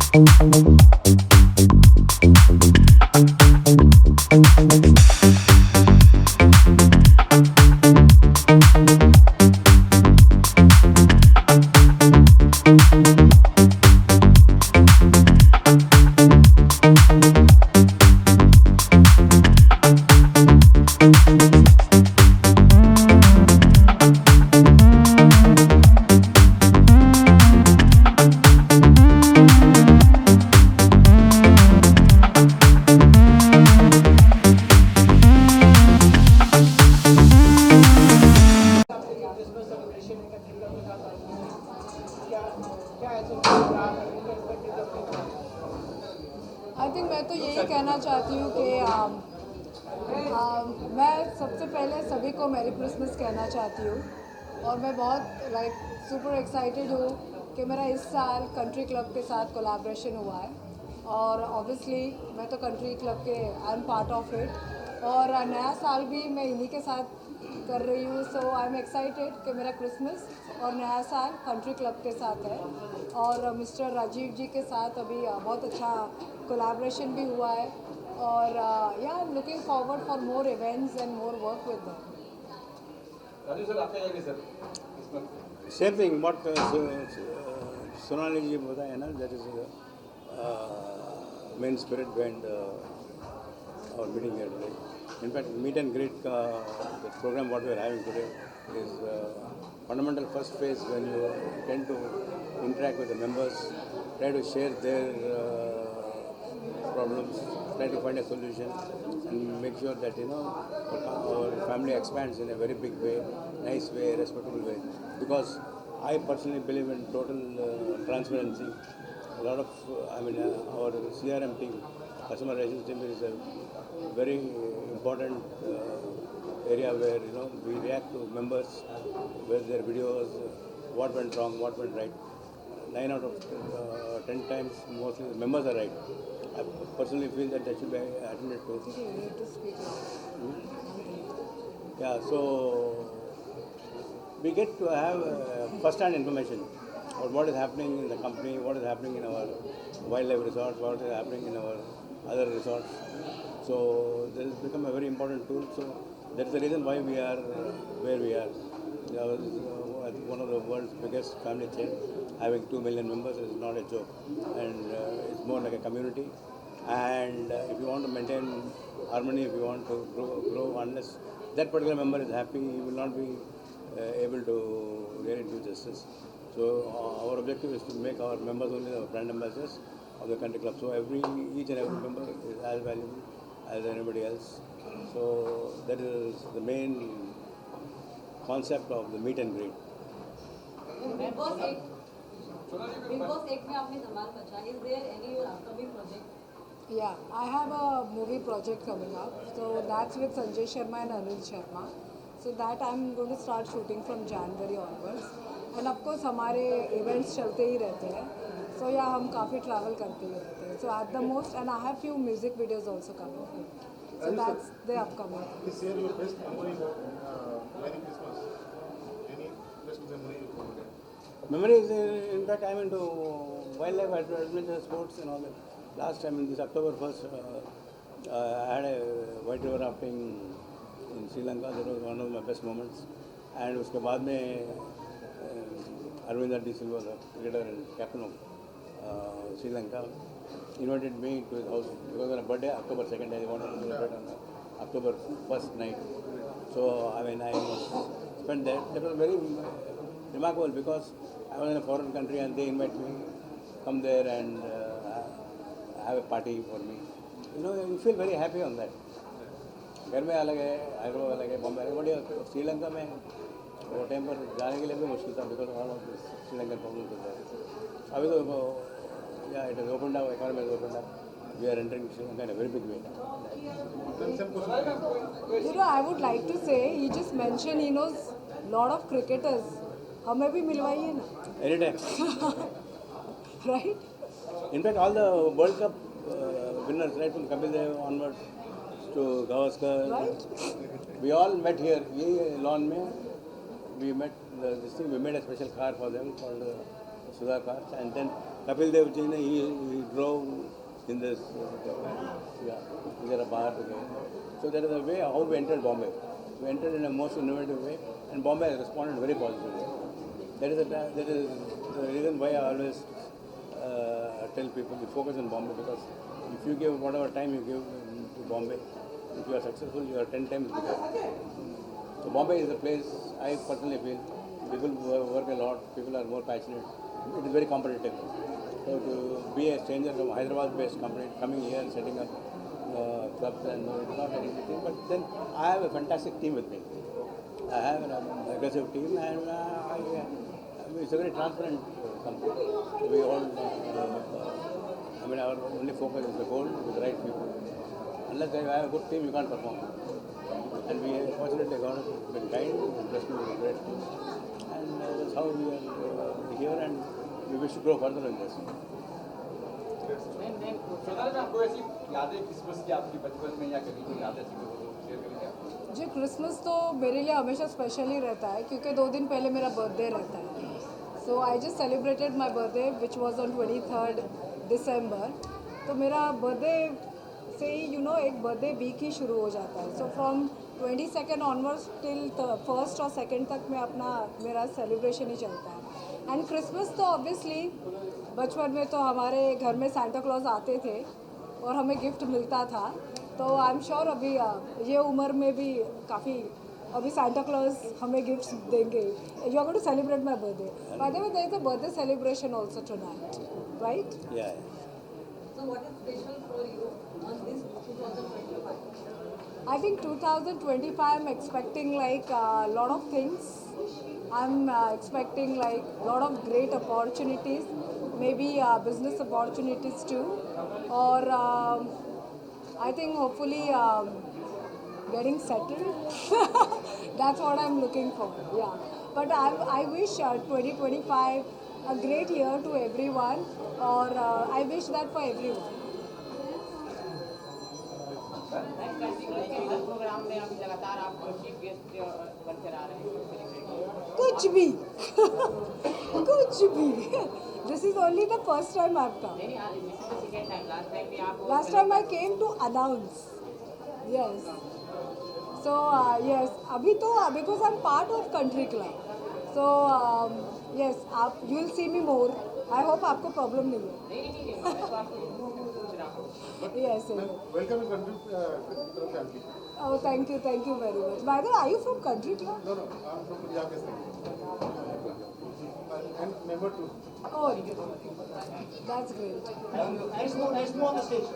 I think मैं तो यही कहना चाहती हूँ कि मैं सबसे पहले सभी को मैरी क्रिसमस कहना चाहती हूँ और मैं बहुत सुपर एक्साइटेड हूँ कि मेरा इस साल कंट्री क्लब के साथ कोलैबोरेशन हुआ है और ऑब्वियसली मैं तो कंट्री क्लब के I am part of it और नया साल भी मैं इन्हीं के साथ कर रही हूँ। सो आई एम एक्साइटेड कि मेरा क्रिसमस और नया साल कंट्री क्लब के साथ है और मिस्टर राजीव जी के साथ अभी बहुत अच्छा कोलैबोरेशन भी हुआ है और या I am looking forward for more events and more work with them. Raju sir आपका क्या sir same thing what Sonali ji बताया ना, that is main spirit behind our meeting here today. In fact, meet and greet the program what we are having today is fundamental first phase when you tend to interact with the members, try to share their problems, try to find a solution, and make sure that our family expands in a very big way, nice way, respectable way. Because I personally believe in total transparency. A lot of, our CRM team, customer relations team, is a very important area where we react to members with their videos, what went wrong, what went right. 9 out of 10 times, mostly the members are right. I personally feel that should be attended to. You need to speak now. Yeah, so we get to have first-hand information about what is happening in the company, what is happening in our wildlife resorts, what is happening in our other resorts. So this has become a very important tool. So that's the reason why we are where we are. One of the world's biggest family chain, having 2 million members is not a joke, and it's more like a community. And if you want to maintain harmony, if you want to grow, unless that particular member is happy, he will not be able to really do justice. So our objective is to make our members only the brand ambassadors of the country club. So each and every member is as valuable as anybody else. So that is the main concept of the meet and greet. Big Boss 8 में आपने धमाल मचा. Is there any upcoming project? Yeah, I have a movie project coming up. So that's with Sanjay Sharma and Anil Sharma. So that I'm going to start shooting from January onwards. And of course हमारे events चलते ही रहते हैं. So yeah, हम काफ़ी travel करते ही रहते हैं. So at the most, and I have few music videos also coming. So that's the upcoming. This year your best memory about Merry Christmas. Any best memory you can get? Memories, in fact, I'm into wildlife adventure sports and all that. Last time in this October 1st, I had a white river rafting in Sri Lanka. That was one of my best moments. And उसके बाद में Arvind D. Silva, the cricketer and captain of Sri Lanka, invited me to his house because on a birthday, October 2nd, I wanted to celebrate on October 1st night. So I spent there. That was very remarkable because I was in a foreign country and they invite me, come there and have a party for me. You feel very happy on that. घर में अलग है, हैदराबाद अलग है, बॉम्बे अलग है, but Sri Lanka में वो टाइम पर जाने के लिए भी मुश्किल था because all of Sri Lankan problem होता है. अभी तो या it is open up, economy is open up. We are entering Sri Lanka in a very big way. I would like to say he just mentioned he knows lot of cricketers. हमें भी मिलवाइए ना. Any time. Right? In fact, all the World Cup winners, right from Kapil Dev onwards to Gavaskar, Right? we all met here. ये lawn में we met this thing. We made a special car for them called Sudha car, and then Kapil Dev Ji, he drove in this, Bahar to go. So that is the way how we entered Bombay. We entered in a most innovative way, and Bombay has responded very positively. That is the reason why I always tell people to focus on Bombay, because if you give whatever time you give to Bombay, if you are successful, you are 10 times bigger. So Bombay is a place I personally feel people work a lot, people are more passionate. It is very competitive. So to be a stranger from Hyderabad-based company coming here and setting up clubs, and it's not an easy thing. But then I have a fantastic team with me. I have an aggressive team, and it's a very transparent company. We all, our only focus is the goal with the right people. Unless you have a good team, you can't perform. And we fortunately got been kind, blessed with a great team. And that's how we are here, and we wish to grow further in this. आपको ऐसी यादें Christmas की आपकी बचपन में या कभी कोई याद ऐसी शेयर करेंगे आप? जी, क्रिसमस तो मेरे लिए हमेशा स्पेशल ही रहता है, क्योंकि 2 दिन पहले मेरा बर्थडे रहता है. So I just celebrated my birthday which was on 23rd December. तो मेरा बर्थडे से ही एक बर्थडे वीक ही शुरू हो जाता है. So from 22nd onwards till 1st और 2nd तक मेरा सेलिब्रेशन ही चलता है. एंड क्रिसमस तो ऑब्वियसली बचपन में तो हमारे घर में सांता क्लॉज आते थे और हमें गिफ्ट मिलता था. तो आई एम श्योर अभी ये उम्र में भी काफ़ी अभी सांता क्लॉज हमें गिफ्ट्स देंगे. You are going to celebrate my birthday. By the way there is a birthday celebration also tonight, right? Yeah. So what is special for you on this 2025? I think 2025 I'm expecting like a lot of things. I'm expecting like a lot of great opportunities, maybe business opportunities too, or I think hopefully getting settled. That's what I'm looking for. Yeah, but I wish 2025 a great year to everyone, or I wish that for everyone. Program में अभी लगातार आप chief guest बनकर आ रहे हैं. कुछ भी कुछ भी. This is only the first time I've come. नहीं नहीं, this is the second time. Last time भी आप Last time I came to announce. Yes. So yes, अभी तो because I'm part of country club. So yes, you will see me more. I hope आपको problem नहीं है. नहीं मैं तो आपको पूछ रहा हूँ. Yes. Welcome to country club family. Oh, thank you very much. By the way, are you from country club? No, I'm from Punjab district. And member too. Oh, that's great. Nice move on the stage.